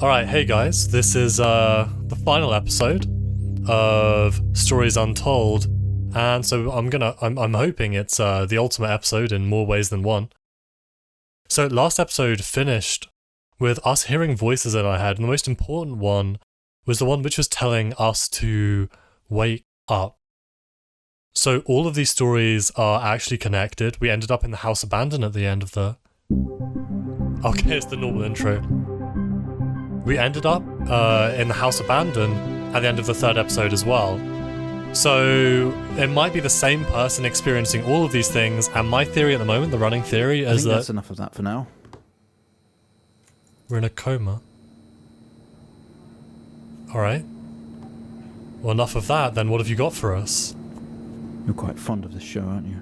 Alright, hey guys, this is the final episode of Stories Untold, and so I'm hoping it's the ultimate episode in more ways than one. So last episode finished with us hearing voices in our head, and the most important one was the one which was telling us to wake up. So all of these stories are actually connected. We ended up in the house abandoned at the end of the... Okay, it's the normal intro. We ended up in the house abandoned at the end of the third episode as well. So it might be the same person experiencing all of these things, and my theory at the moment, the running theory, is that... that's enough of that for now. We're in a coma. Alright. Well, enough of that, then what have you got for us? You're quite fond of this show, aren't you?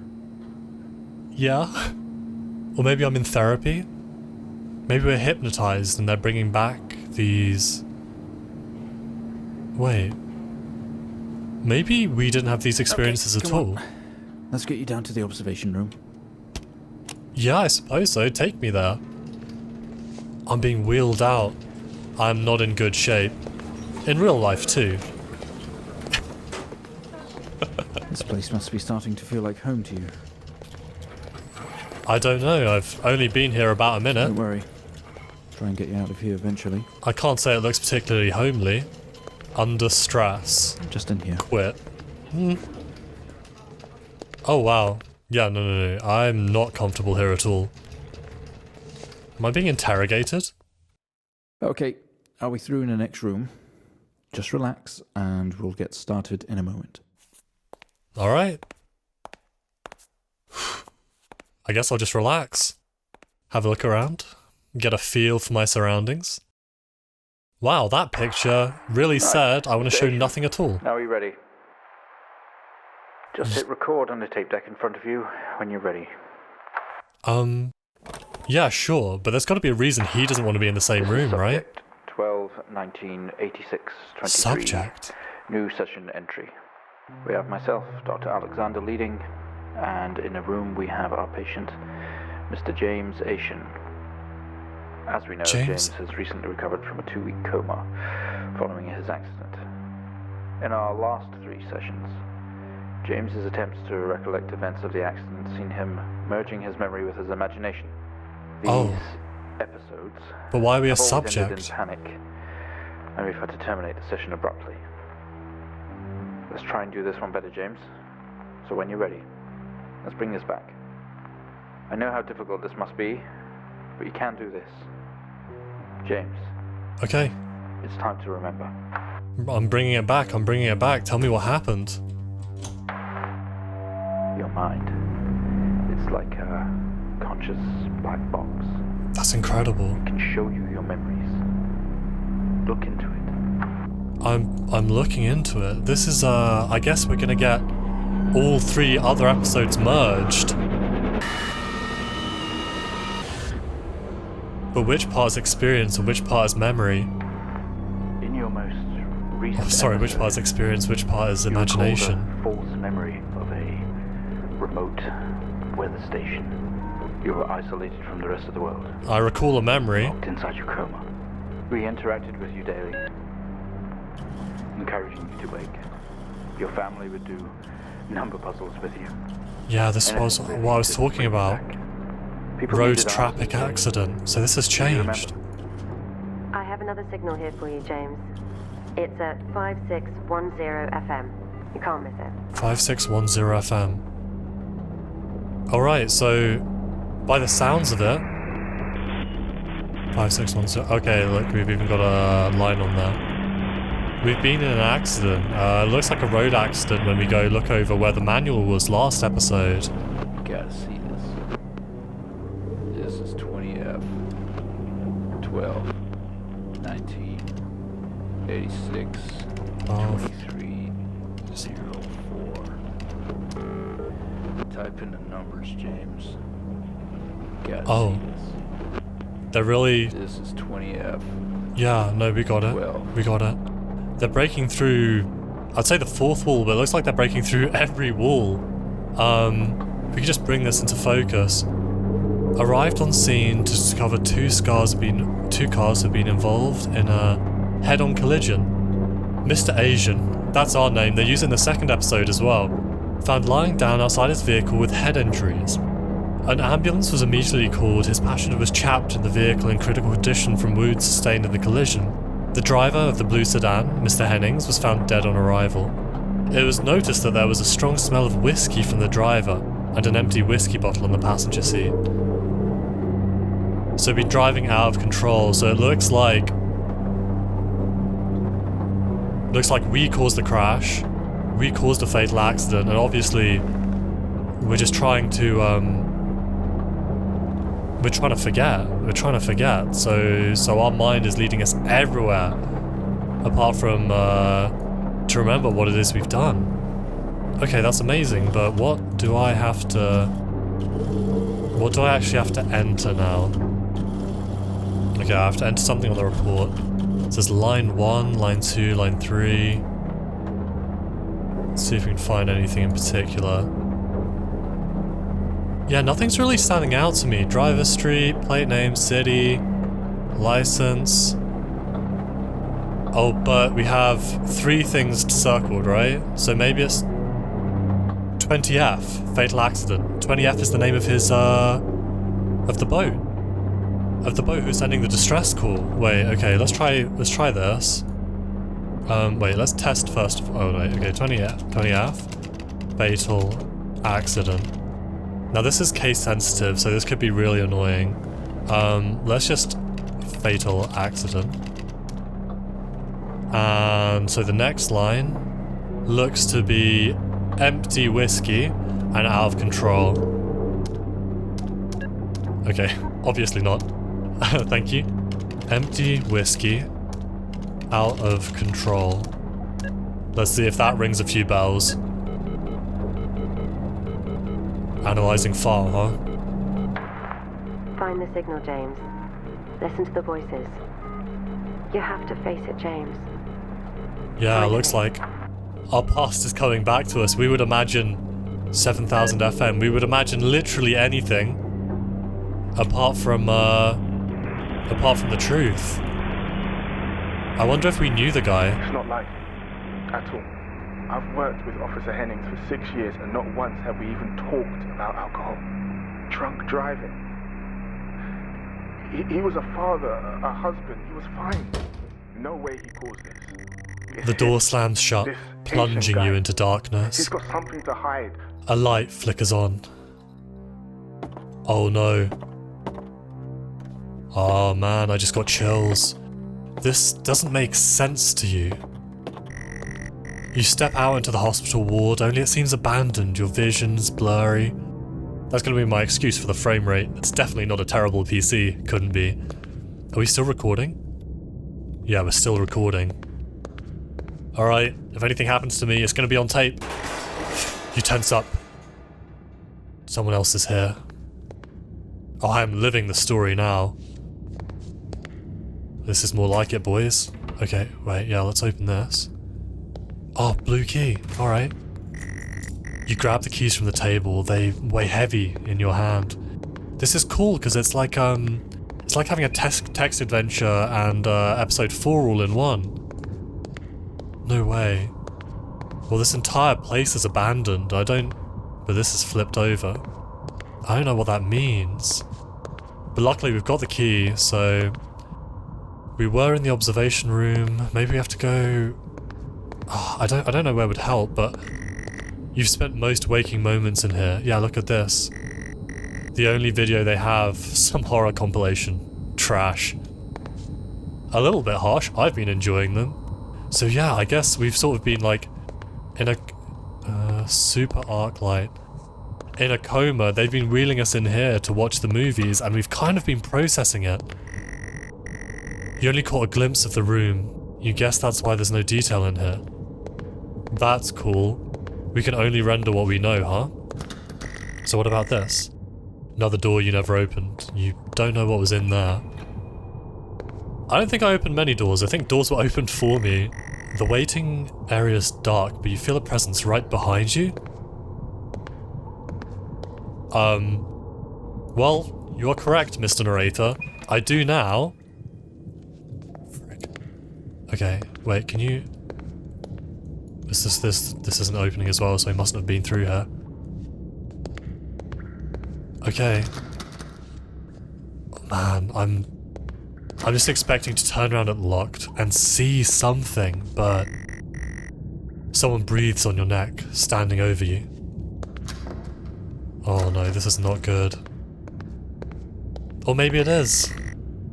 Yeah. Or maybe I'm in therapy. Maybe we're hypnotized and they're bringing back these... Wait. Maybe we didn't have these experiences at all. Let's get you down to the observation room. Yeah, I suppose so. Take me there. I'm being wheeled out. I'm not in good shape. In real life, too. This place must be starting to feel like home to you. I don't know. I've only been here about a minute. Don't worry. Try and get you out of here eventually. I can't say it looks particularly homely. Under stress. Just in here. Quit. Oh, wow. Yeah, no. I'm not comfortable here at all. Am I being interrogated? Okay, are we through in the next room? Just relax and we'll get started in a moment. Alright. I guess I'll just relax. Have a look around. Get a feel for my surroundings. Wow, that picture really said I want to show nothing at all. Now are you ready? Just hit record on the tape deck in front of you when you're ready. Yeah, sure, but there's got to be a reason he doesn't want to be in the same room, right? 12/19/86/23. Subject? New session entry. We have myself, Dr. Alexander leading, and in a room we have our patient, Mr. James Asian. As we know, James has recently recovered from a 2-week coma following his accident. In our last 3 sessions, James's attempts to recollect events of the accident seen him merging his memory with his imagination. These episodes but why are we a have always subject? ended in panic, and we've had to terminate the session abruptly. Let's try and do this one better, James. So when you're ready, let's bring this back. I know how difficult this must be, but you can do this. James. Okay. It's time to remember. I'm bringing it back. Tell me what happened. Your mind. It's like a conscious black box. That's incredible. It can show you your memories. Look into it. I'm looking into it. This is, I guess we're gonna get all 3 other episodes merged. But which part is experience and which part is memory? In your most recent which part is experience, which part is imagination? You recall the false memory of a remote weather station. You were isolated from the rest of the world. I recall a memory. Locked inside your coma. We interacted with you daily, encouraging you to wake. Your family would do number puzzles with you. Yeah, this was what I was talking about. Road traffic accident. So this has changed. I have another signal here for you, James. It's at 5610 FM. You can't miss it. 5610 FM. Alright, so by the sounds of it... 5610... Okay, look, we've even got a line on there. We've been in an accident. It looks like a road accident when we go look over where the manual was last episode. Gotta see this. This is 20F 12 19 86 23 04. Type in the numbers, James. Gotta see this. They're really... This is 20F. Yeah, no, we got it. We got it. They're breaking through... I'd say the 4th wall, but it looks like they're breaking through every wall. If we could just bring this into focus. Arrived on scene to discover two cars have been involved in a head-on collision. Mr. Asian, that's our name, they use it in the second episode as well, found lying down outside his vehicle with head injuries. An ambulance was immediately called. His passenger was trapped in the vehicle in critical condition from wounds sustained in the collision. The driver of the blue sedan, Mr. Hennings, was found dead on arrival. It was noticed that there was a strong smell of whiskey from the driver and an empty whiskey bottle on the passenger seat. So we'd been driving out of control, so it looks like we caused the crash, we caused a fatal accident, and obviously we're just trying to we're trying to forget, so our mind is leading us everywhere apart from to remember what it is we've done. Okay, that's amazing, but what do I actually have to enter now? Okay, I have to enter something on the report. It says line 1, line 2, line 3. Let's see if we can find anything in particular. Yeah, nothing's really standing out to me. Driver street, plate name, city, license. Oh, but we have 3 things circled, right? So maybe it's 20F, fatal accident. 20F is the name of his, of the boat. Of the boat who's sending the distress call. Wait, okay, let's try this. Wait, let's test first. Oh, wait, okay, 20F, fatal accident. Now this is case sensitive, so this could be really annoying. Let's just fatal accident. And so the next line looks to be empty whiskey and out of control. Okay, obviously not. Thank you. Empty whiskey out of control. Let's see if that rings a few bells. Analyzing file, huh? Find the signal, James. Listen to the voices. You have to face it, James. Yeah, it looks like our past is coming back to us. We would imagine 7000 FM. We would imagine literally anything apart from the truth. I wonder if we knew the guy. It's not likely at all. I've worked with Officer Hennings for 6 years and not once have we even talked about alcohol. Drunk driving. He was a father, a husband. He was fine. No way he caused this. The door slams shut, plunging you into darkness. He's got something to hide. A light flickers on. Oh no. Oh man, I just got chills. This doesn't make sense to you. You step out into the hospital ward, only it seems abandoned, your vision's blurry. That's gonna be my excuse for the frame rate. It's definitely not a terrible PC, couldn't be. Are we still recording? Yeah, we're still recording. Alright, if anything happens to me, it's gonna be on tape. You tense up. Someone else is here. Oh, I'm living the story now. This is more like it, boys. Okay, wait, yeah, let's open this. Oh, blue key. Alright. You grab the keys from the table. They weigh heavy in your hand. This is cool because it's like having a text adventure and episode 4 all in one. No way. Well, this entire place is abandoned. But this is flipped over. I don't know what that means. But luckily we've got the key, so we were in the observation room. Maybe we have to go. Oh, I don't know where would help, but you've spent most waking moments in here. Yeah, look at this. The only video they have, some horror compilation. Trash. A little bit harsh. I've been enjoying them. So yeah, I guess we've sort of been like in a super arc light. In a coma, they've been wheeling us in here to watch the movies, and we've kind of been processing it. You only caught a glimpse of the room. You guess that's why there's no detail in here. That's cool. We can only render what we know, huh? So what about this? Another door you never opened. You don't know what was in there. I don't think I opened many doors. I think doors were opened for me. The waiting area's dark, but you feel a presence right behind you? Well, You are correct, Mr. Narrator. I do now. Frick. Okay, wait, can you... This isn't opening as well, so I mustn't have been through here. Okay. Man, I'm just expecting to turn around at locked and see something, but someone breathes on your neck, standing over you. Oh no, this is not good. Or maybe it is.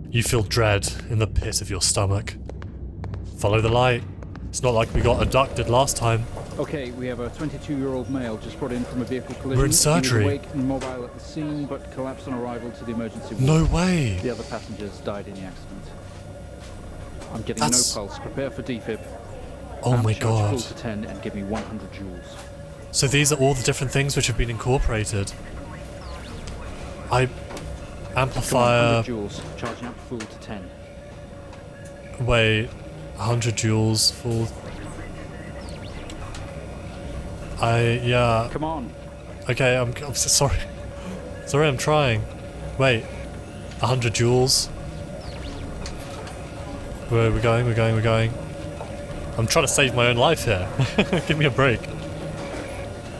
You feel dread in the pit of your stomach. Follow the light. It's not like we got abducted last time. Okay, we have a 22-year-old male just brought in from a vehicle collision. We're in surgery. He was awake and mobile at the scene, but collapsed on arrival to the emergency ward. No way! The other passengers died in the accident. I'm getting no pulse. Prepare for defib. Oh my Charge god. full to 10 and give me 100 joules. So these are all the different things which have been incorporated. Amplifier... 100 joules. Charging up full to 10. Wait, 100 joules, full... yeah... Come on. Okay, I'm so sorry. Sorry, I'm trying. Wait, 100 joules. Where are we going? We're going. I'm trying to save my own life here. Give me a break.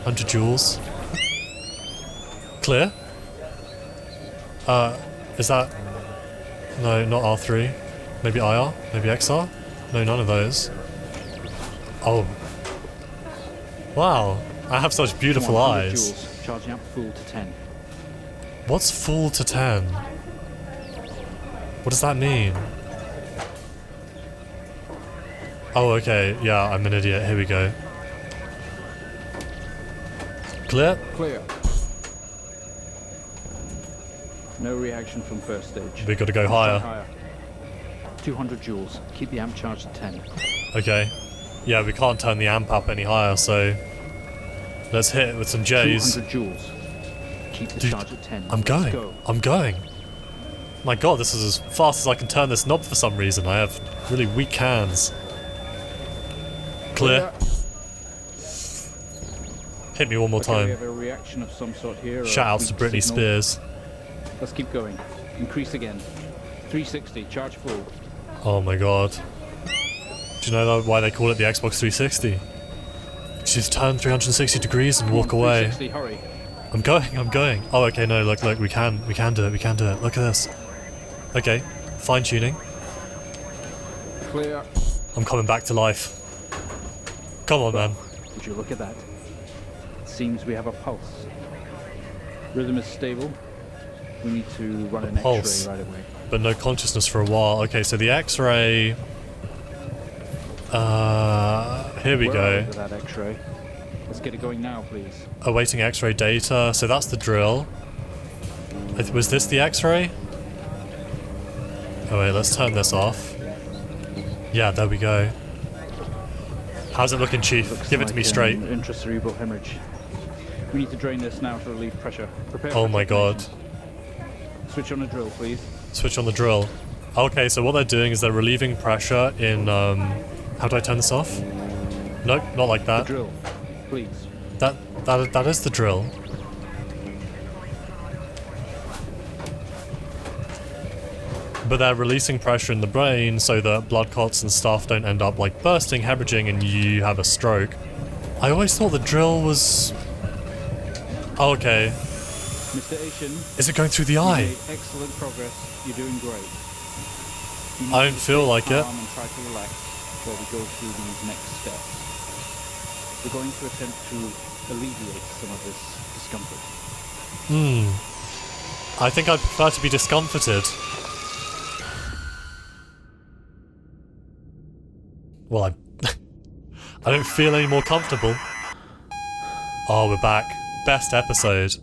100 joules. Clear? Is that... No, not R3. Maybe IR? Maybe XR? No, none of those. Oh. Wow. I have such beautiful eyes. Joules. Charging up full to 10. What's full to 10? What does that mean? Oh, okay. Yeah, I'm an idiot. Here we go. Clear? Clear. No reaction from first stage. We gotta go higher. 200 joules. Keep the amp charged at 10. Okay. Yeah, we can't turn the amp up any higher, so... Let's hit it with some J's. 200 joules. Keep the Dude, charge at 10. I'm going. Go. I'm going. My god, this is as fast as I can turn this knob for some reason. I have really weak hands. Clear. Hit me one more Okay, time. we have a reaction of some sort here. Shout outs to Britney Spears. Let's keep going. Increase again. 360. Charge full. Oh my god. Do you know why they call it the Xbox 360? She's turned 360 degrees and walk away. 360, hurry. I'm going. Oh, okay, no, look, we can do it. Look at this. Okay, fine tuning. Clear. I'm coming back to life. Come on, man. Would you look at that? It seems we have a pulse. Rhythm is stable. We need to run an pulse. X-ray right away. But no consciousness for a while. Okay, so the X-ray. Here we We're go. over that X-ray. Let's get it going now, please. Awaiting X-ray data. So that's the drill. Was this the X-ray? Oh wait, let's turn this off. Yeah, there we go. How's it looking, Chief? Looks Give it like to me straight. Intracerebral hemorrhage. We need to drain this now to relieve pressure. Prepare Oh for my god. detonation. Switch on the drill, please. Switch on the drill. Okay, so what they're doing is they're relieving pressure in, how do I turn this off? Nope, not like The that. drill, please. That is the drill. But they're releasing pressure in the brain so that blood clots and stuff don't end up like bursting, hemorrhaging, and you have a stroke. I always thought the drill was... Oh, okay. Mr. Asian, Is it going through the you eye? made excellent progress. You're doing great. You need I don't to feel stay like it. calm and try to relax while we go through these next steps. We're going to attempt to alleviate some of this discomfort. I think I'd prefer to be discomforted. Well, I don't feel any more comfortable. Oh, we're back. Best episode.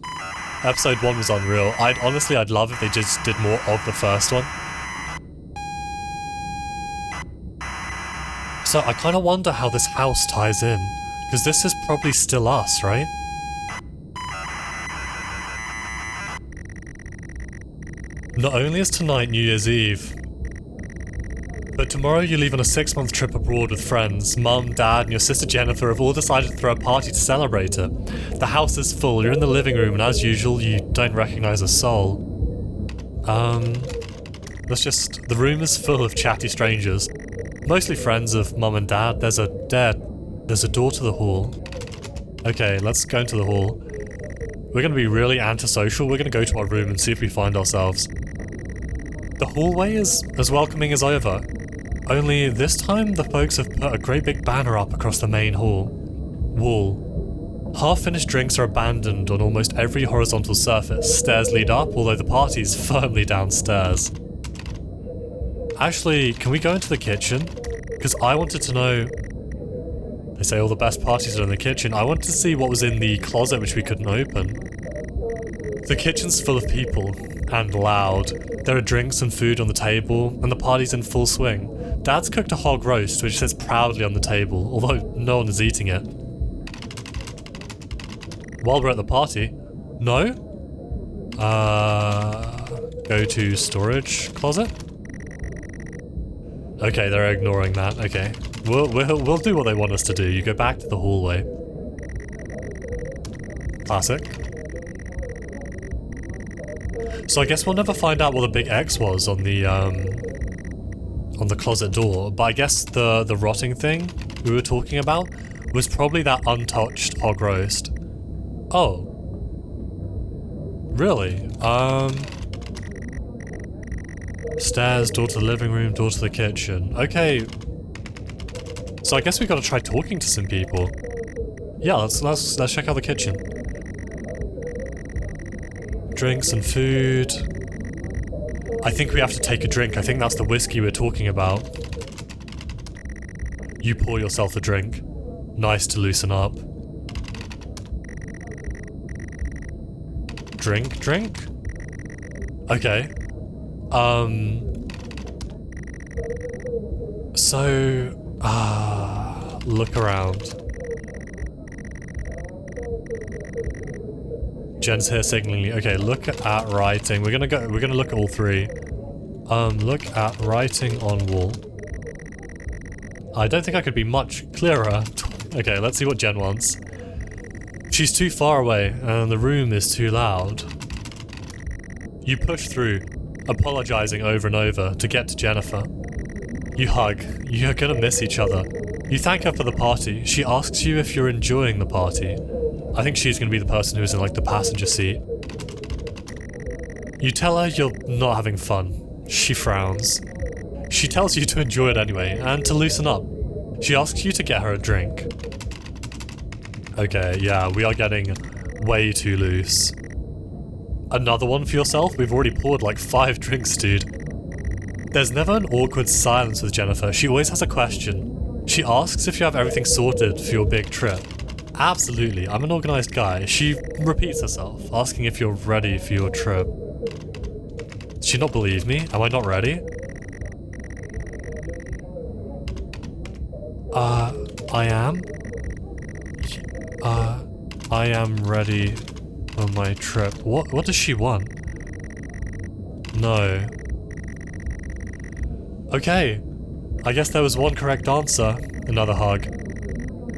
Episode 1 was unreal. I'd love if they just did more of the first one. So I kind of wonder how this house ties in. Because this is probably still us, right? Not only is tonight New Year's Eve, but tomorrow you leave on a 6-month trip abroad with friends. Mum, Dad, and your sister Jennifer have all decided to throw a party to celebrate it. The house is full, you're in the living room, and as usual, you don't recognize a soul. The room is full of chatty strangers. Mostly friends of Mum and Dad. There's a door to the hall. Okay, let's go into the hall. We're gonna be really antisocial. We're gonna go to our room and see if we find ourselves. The hallway is as welcoming as ever. Only this time the folks have put a great big banner up across the main wall. Half-finished drinks are abandoned on almost every horizontal surface. Stairs lead up, although the party's firmly downstairs. Actually, can we go into the kitchen? Because I wanted to know... They say all the best parties are in the kitchen. I wanted to see what was in the closet which we couldn't open. The kitchen's full of people, and loud. There are drinks and food on the table, and the party's in full swing. Dad's cooked a hog roast, which sits proudly on the table, although no one is eating it. While we're at the party... No? Go to storage closet? Okay, they're ignoring that. Okay. We'll do what they want us to do. You go back to the hallway. Classic. So I guess we'll never find out what the big X was on the closet door, but I guess the rotting thing we were talking about was probably that untouched hog roast. Oh. Really? Stairs, door to the living room, door to the kitchen. Okay. So I guess we gotta try talking to some people. Yeah, let's check out the kitchen. Drinks and food. I think we have to take a drink. I think that's the whiskey we're talking about. You pour yourself a drink. Nice to loosen up. Drink? Okay. Look around. Jen's here signaling me. Okay, look at writing. We're gonna look at all three. Look at writing on wall. I don't think I could be much clearer. Okay, let's see what Jen wants. She's too far away, and the room is too loud. You push through, apologizing over and over to get to Jennifer. You hug. You're gonna miss each other. You thank her for the party. She asks you if you're enjoying the party. I think she's gonna be the person who's in like the passenger seat. You tell her you're not having fun. She frowns. She tells you to enjoy it anyway, and to loosen up. She asks you to get her a drink. Okay, yeah, we are getting way too loose. Another one for yourself? We've already poured like 5 drinks, dude. There's never an awkward silence with Jennifer. She always has a question. She asks if you have everything sorted for your big trip. Absolutely, I'm an organized guy. She repeats herself, asking if you're ready for your trip. Does she not believe me? Am I not ready? I am? I am ready for my trip. What does she want? No. Okay. I guess there was one correct answer. Another hug.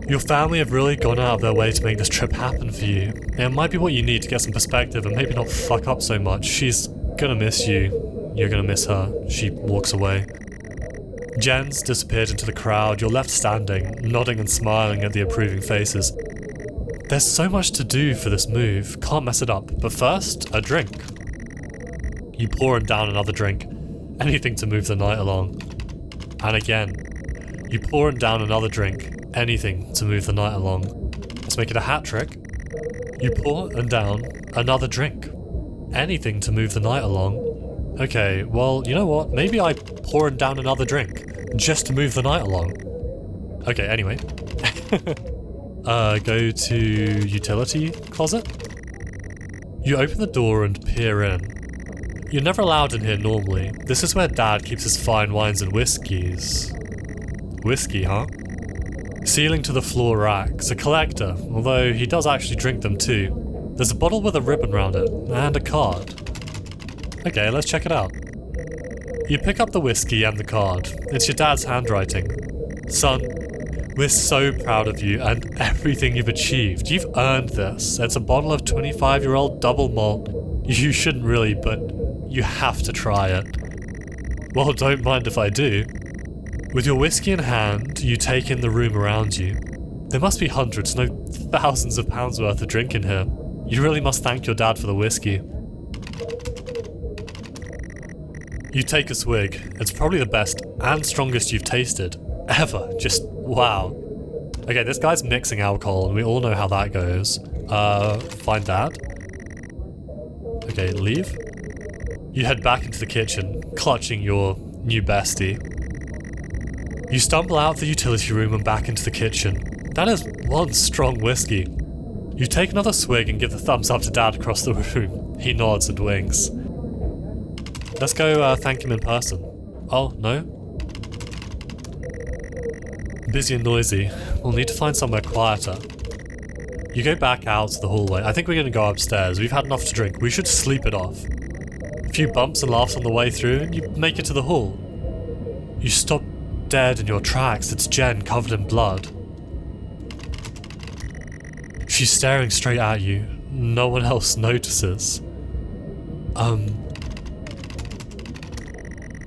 Your family have really gone out of their way to make this trip happen for you. It might be what you need to get some perspective and maybe not fuck up so much. She's gonna miss you. You're gonna miss her. She walks away. Jen's disappeared into the crowd. You're left standing, nodding and smiling at the approving faces. There's so much to do for this move. Can't mess it up. But first, a drink. You pour and down another drink. Anything to move the night along. And again. You pour and down another drink. Anything to move the night along. Let's make it a hat trick. You pour and down another drink. Anything to move the night along. Okay, well, you know what? Maybe I pour and down another drink. Just to move the night along. Okay, anyway. Go to utility closet. You open the door and peer in. You're never allowed in here normally. This is where Dad keeps his fine wines and whiskies. Whiskey, huh? Ceiling to the floor racks. A collector, although he does actually drink them too. There's a bottle with a ribbon around it, and a card. Okay, let's check it out. You pick up the whiskey and the card. It's your dad's handwriting. Son, we're so proud of you and everything you've achieved. You've earned this. It's a bottle of 25-year-old double malt. You shouldn't really, but You have to try it. Well, don't mind if I do. With your whiskey in hand, you take in the room around you. There must be hundreds, no thousands of pounds worth of drink in here. You really must thank your dad for the whiskey. You take a swig. It's probably the best and strongest you've tasted. Ever. Just wow. Okay, this guy's mixing alcohol and we all know how that goes. Find dad. Okay, leave. You head back into the kitchen, clutching your new bestie. You stumble out the utility room and back into the kitchen. That is one strong whiskey. You take another swig and give the thumbs up to Dad across the room. He nods and winks. Let's go thank him in person. Oh, no? Busy and noisy. We'll need to find somewhere quieter. You go back out to the hallway. I think we're going to go upstairs. We've had enough to drink. We should sleep it off. A few bumps and laughs on the way through, and you make it to the hall. You stop dead in your tracks. It's Jen, covered in blood. She's staring straight at you. No one else notices.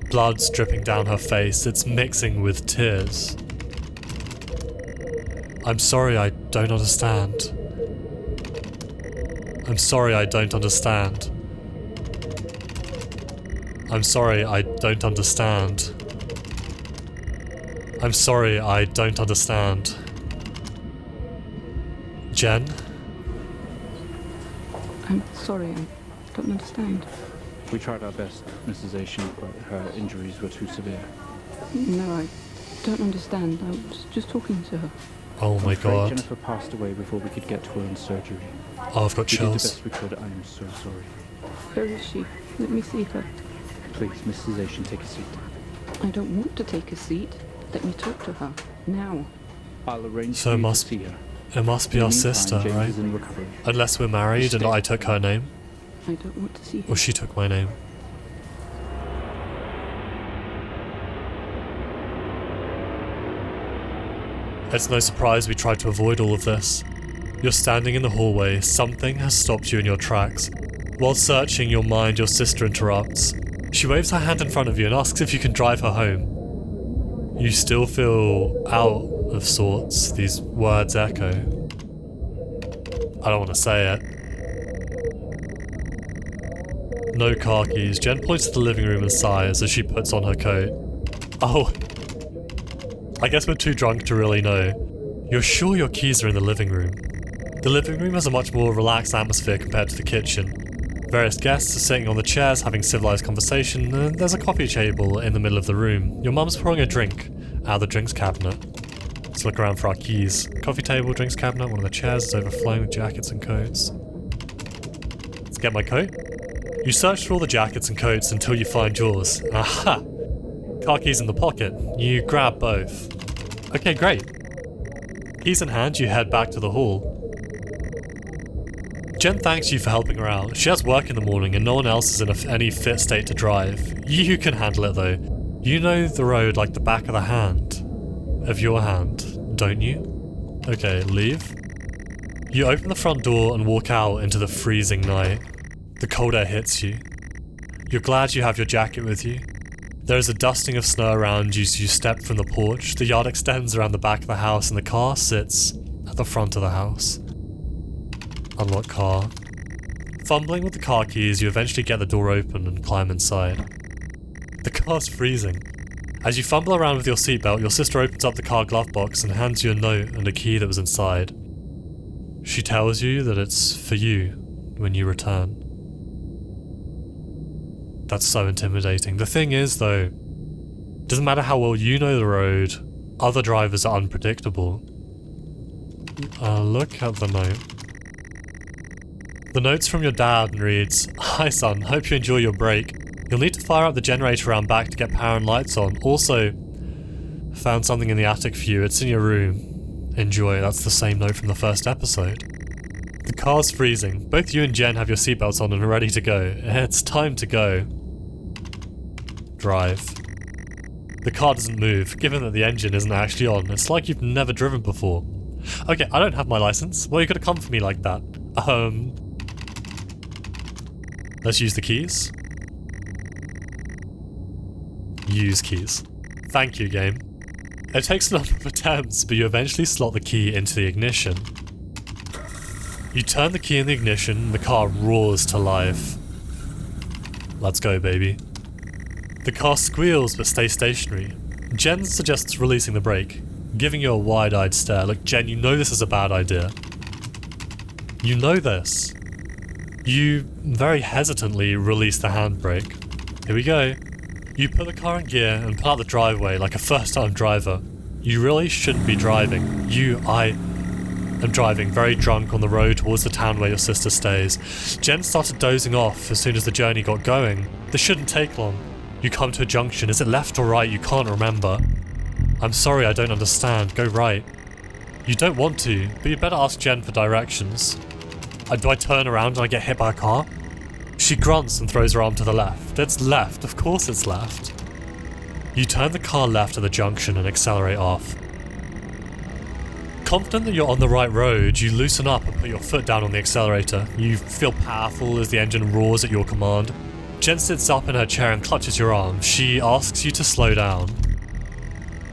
Blood's dripping down her face. It's mixing with tears. I'm sorry, I don't understand. I'm sorry, I don't understand. I'm sorry, I don't understand. I'm sorry, I don't understand. Jen? I'm sorry, I don't understand. We tried our best, Mrs. Asian, but her injuries were too severe. No, I don't understand. I was just talking to her. Oh my god. Jennifer passed away before we could get to her in surgery. Oh, I've got chills. We did the best we could. I am so sorry. Where is she? Let me see her. Please, Mrs. Asian, take a seat. I don't want to take a seat. Let me talk to her. Now. I'll arrange so for you to see her. It must be our sister, James right? is in recovery. Unless we're married and I took her name. I don't want to see her. Or she took my name. It's no surprise we tried to avoid all of this. You're standing in the hallway, something has stopped you in your tracks. While searching your mind, your sister interrupts. She waves her hand in front of you and asks if you can drive her home. You still feel out of sorts, these words echo. I don't want to say it. No car keys. Jen points to the living room and sighs as she puts on her coat. Oh. I guess we're too drunk to really know. You're sure your keys are in the living room. The living room has a much more relaxed atmosphere compared to the kitchen. Various guests are sitting on the chairs having civilized conversation, and there's a coffee table in the middle of the room. Your mum's pouring a drink out of the drinks cabinet. Let's look around for our keys. Coffee table, drinks cabinet, one of the chairs is overflowing with jackets and coats. Let's get my coat. You search through all the jackets and coats until you find yours. Aha! Car keys in the pocket. You grab both. Okay, great. Keys in hand, you head back to the hall. Jen thanks you for helping her out. She has work in the morning and no one else is in any fit state to drive. You can handle it though. You know the road like the back of the hand. Of your hand, don't you? Okay, leave. You open the front door and walk out into the freezing night. The cold air hits you. You're glad you have your jacket with you. There is a dusting of snow around you as you step from the porch. The yard extends around the back of the house and the car sits at the front of the house. Unlock car. Fumbling with the car keys, you eventually get the door open and climb inside. The car's freezing. As you fumble around with your seatbelt, your sister opens up the car glove box and hands you a note and a key that was inside. She tells you that it's for you when you return. That's so intimidating. The thing is, though, doesn't matter how well you know the road, other drivers are unpredictable. Look at the note. The note's from your dad and reads, "Hi son, hope you enjoy your break. You'll need to fire up the generator around back to get power and lights on. Also, found something in the attic for you. It's in your room. Enjoy." That's the same note from the first episode. The car's freezing. Both you and Jen have your seatbelts on and are ready to go. It's time to go. Drive. The car doesn't move, given that the engine isn't actually on. It's like you've never driven before. Okay, I don't have my license. Well, you could have come for me like that. Let's use the keys. use keys. Thank you, game. It takes a number of attempts, but you eventually slot the key into the ignition. You turn the key in the ignition, and the car roars to life. Let's go, baby. The car squeals but stays stationary. Jen suggests releasing the brake, giving you a wide-eyed stare. Look, Jen, you know this is a bad idea. You know this. You very hesitantly release the handbrake. Here we go. You put the car in gear and pull out the driveway like a first-time driver. You really shouldn't be driving. I am driving very drunk on the road towards the town where your sister stays. Jen started dozing off as soon as the journey got going. This shouldn't take long. You come to a junction. Is it left or right? You can't remember. I'm sorry, I don't understand. Go right. You don't want to, but you better ask Jen for directions. Do I turn around and I get hit by a car? She grunts and throws her arm to the left. It's left, of course it's left. You turn the car left at the junction and accelerate off. Confident that you're on the right road, you loosen up and put your foot down on the accelerator. You feel powerful as the engine roars at your command. Jen sits up in her chair and clutches your arm. She asks you to slow down.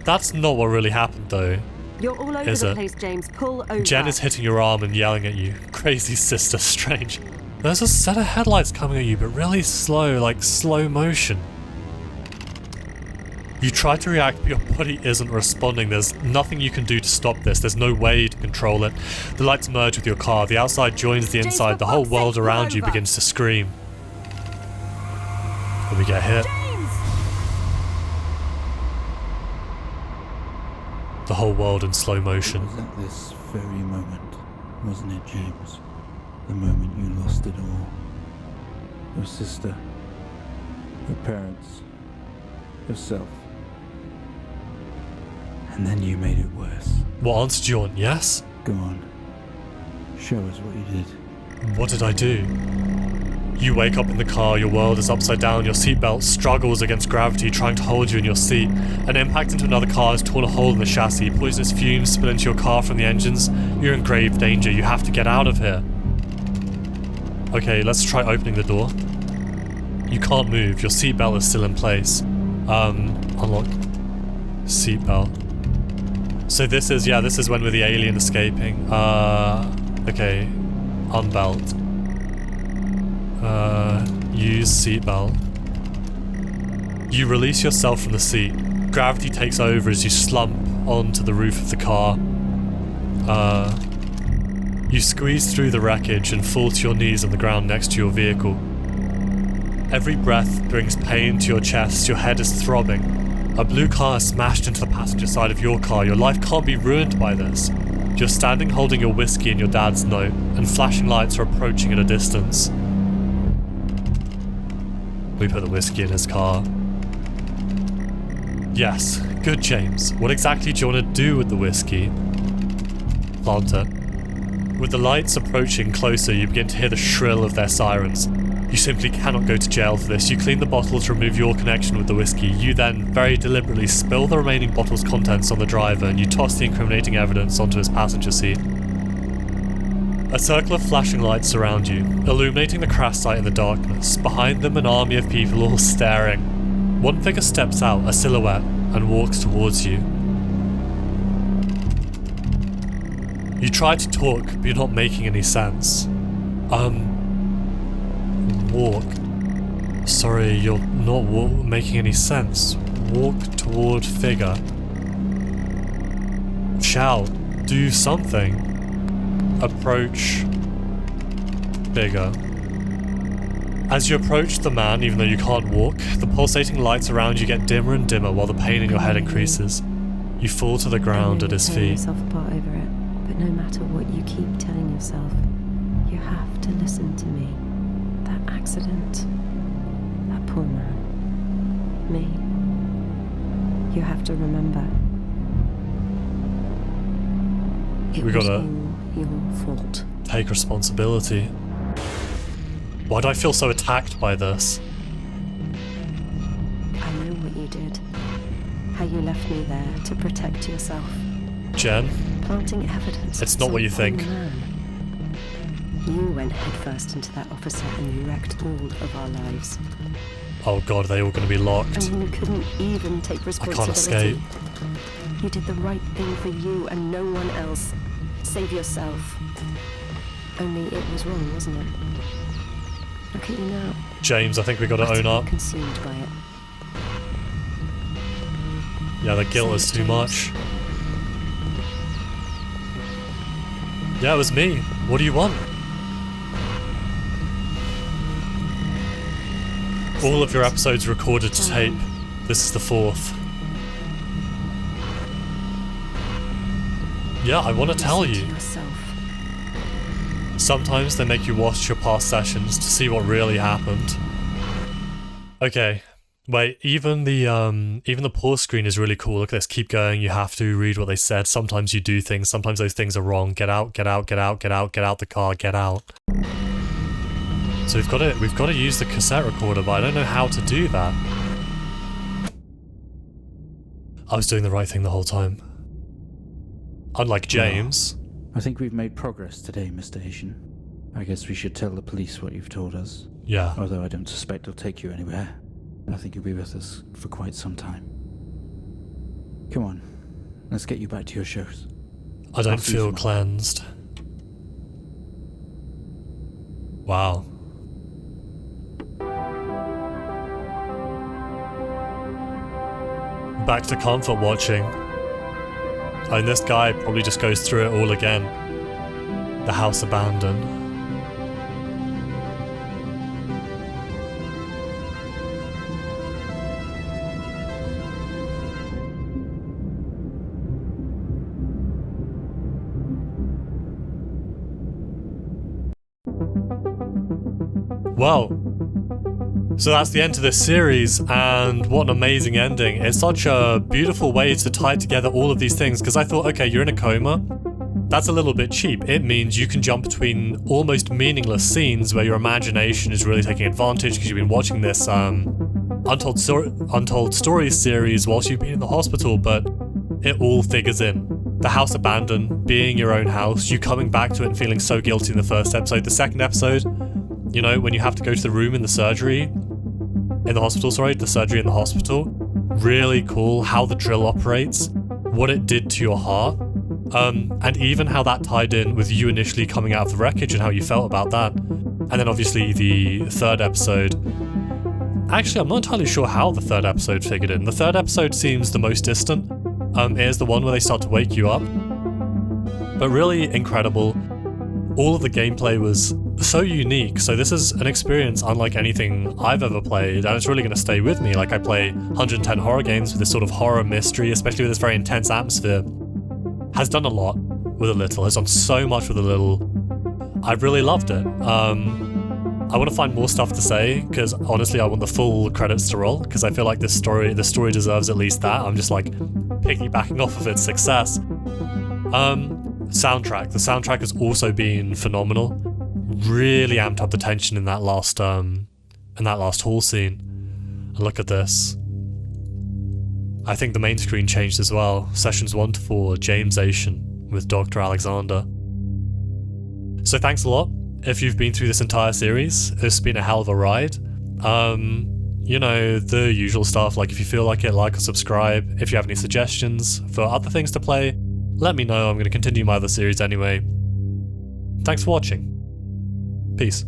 That's not what really happened though. You're all over the place, James. Pull over. Jen is hitting your arm and yelling at you. Crazy sister, strange. There's a set of headlights coming at you, but really slow, like slow motion. You try to react, but your body isn't responding. There's nothing you can do to stop this. There's no way to control it. The lights merge with your car. The outside joins the inside. The whole world around you begins to scream. Then we get hit. The whole world in slow motion. It was at this very moment, wasn't it, James? The moment you lost it all. Your sister, your parents, yourself. And then you made it worse. What answer do you want? Yes? Go on. Show us what you did. What did I do? You wake up in the car, your world is upside down, your seatbelt struggles against gravity trying to hold you in your seat. An impact into another car has torn a hole in the chassis, poisonous fumes spill into your car from the engines. You're in grave danger, you have to get out of here. Okay, let's try opening the door. You can't move, your seatbelt is still in place. Unlock seatbelt. So this is when we're the alien escaping. Okay, unbelt. Use seatbelt. You release yourself from the seat. Gravity takes over as you slump onto the roof of the car. You squeeze through the wreckage and fall to your knees on the ground next to your vehicle. Every breath brings pain to your chest, your head is throbbing. A blue car is smashed into the passenger side of your car. Your life can't be ruined by this. You're standing holding your whiskey and your dad's note, and flashing lights are approaching at a distance. We put the whiskey in his car. Yes, good James. What exactly do you want to do with the whiskey? Plant it. With the lights approaching closer, you begin to hear the shrill of their sirens. You simply cannot go to jail for this. You clean the bottle to remove your connection with the whiskey. You then, very deliberately, spill the remaining bottle's contents on the driver and you toss the incriminating evidence onto his passenger seat. A circle of flashing lights surround you, illuminating the crash site in the darkness. Behind them, an army of people all staring. One figure steps out, a silhouette, and walks towards you. You try to talk, but you're not making any sense. Walk. Sorry, you're not making any sense. Walk toward figure. Shout. Do something. Approach figure. As you approach the man, even though you can't walk, the pulsating lights around you get dimmer and dimmer while the pain in your head increases. You fall to the ground at his feet. Tear yourself apart over it, but no matter what you keep telling yourself, you have to listen to me. That accident, that poor man, me. You have to remember. We gotta all your fault. take responsibility. Why do I feel so attacked by this? I know what you did. How you left me there to protect yourself. Jen? Planting evidence. It's not what you think. You went headfirst into that officer and you wrecked all of our lives. Oh god, are they all going to be locked? And you couldn't even take I responsibility. can't escape. You did the right thing for you and no one else. Save yourself. Only it was wrong, wasn't it? Look at you now. James, I think we got to own up. Consumed by it. Yeah, the guilt is too much. Yeah, it was me. What do you want? All of your episodes recorded to tape. This is the 4th. Yeah, I want to tell you. Sometimes they make you watch your past sessions to see what really happened. Okay, wait, even the pause screen is really cool. Look at this, keep going, you have to read what they said. Sometimes you do things, sometimes those things are wrong. Get out, get out, get out, get out, get out the car, get out. So we've got to use the cassette recorder, but I don't know how to do that. I was doing the right thing the whole time. Unlike James. I think we've made progress today, Mr. Haitian. I guess we should tell the police what you've told us. Yeah. Although I don't suspect it'll take you anywhere. I think you'll be with us for quite some time. Come on, let's get you back to your shows. I don't feel cleansed. Wow. Back to comfort watching. And this guy probably just goes through it all again. The house abandoned. Well, so that's the end of this series, and what an amazing ending. It's such a beautiful way to tie together all of these things, because I thought, okay, you're in a coma. That's a little bit cheap. It means you can jump between almost meaningless scenes where your imagination is really taking advantage because you've been watching this Untold Stories series whilst you've been in the hospital, but it all figures in. The house abandoned, being your own house, you coming back to it and feeling so guilty in the first episode. The second episode, you know, when you have to go to the room in the surgery, in the hospital, sorry, the surgery in the hospital. Really cool how the drill operates, what it did to your heart, and even how that tied in with you initially coming out of the wreckage and how you felt about that. And then obviously the third episode. Actually, I'm not entirely sure how the third episode figured in. The third episode seems the most distant. It is the one where they start to wake you up. But really incredible. All of the gameplay was so unique. So this is an experience unlike anything I've ever played, and it's really going to stay with me. Like, I play 110 horror games with this sort of horror mystery, especially with this very intense atmosphere. Has done a lot with a little, has done so much with a little. I've really loved it. I want to find more stuff to say, because honestly I want the full credits to roll, because I feel like the story deserves at least that. I'm just like piggybacking off of its success. Soundtrack. The soundtrack has also been phenomenal. Really amped up the tension in that last hall scene. And look at this. I think the main screen changed as well. Sessions 1 to 4, James Haitian with Dr. Alexander. So thanks a lot if you've been through this entire series. It's been a hell of a ride. You know, the usual stuff, like if you feel like it, like or subscribe. If you have any suggestions for other things to play, let me know. I'm going to continue my other series anyway. Thanks for watching. Peace.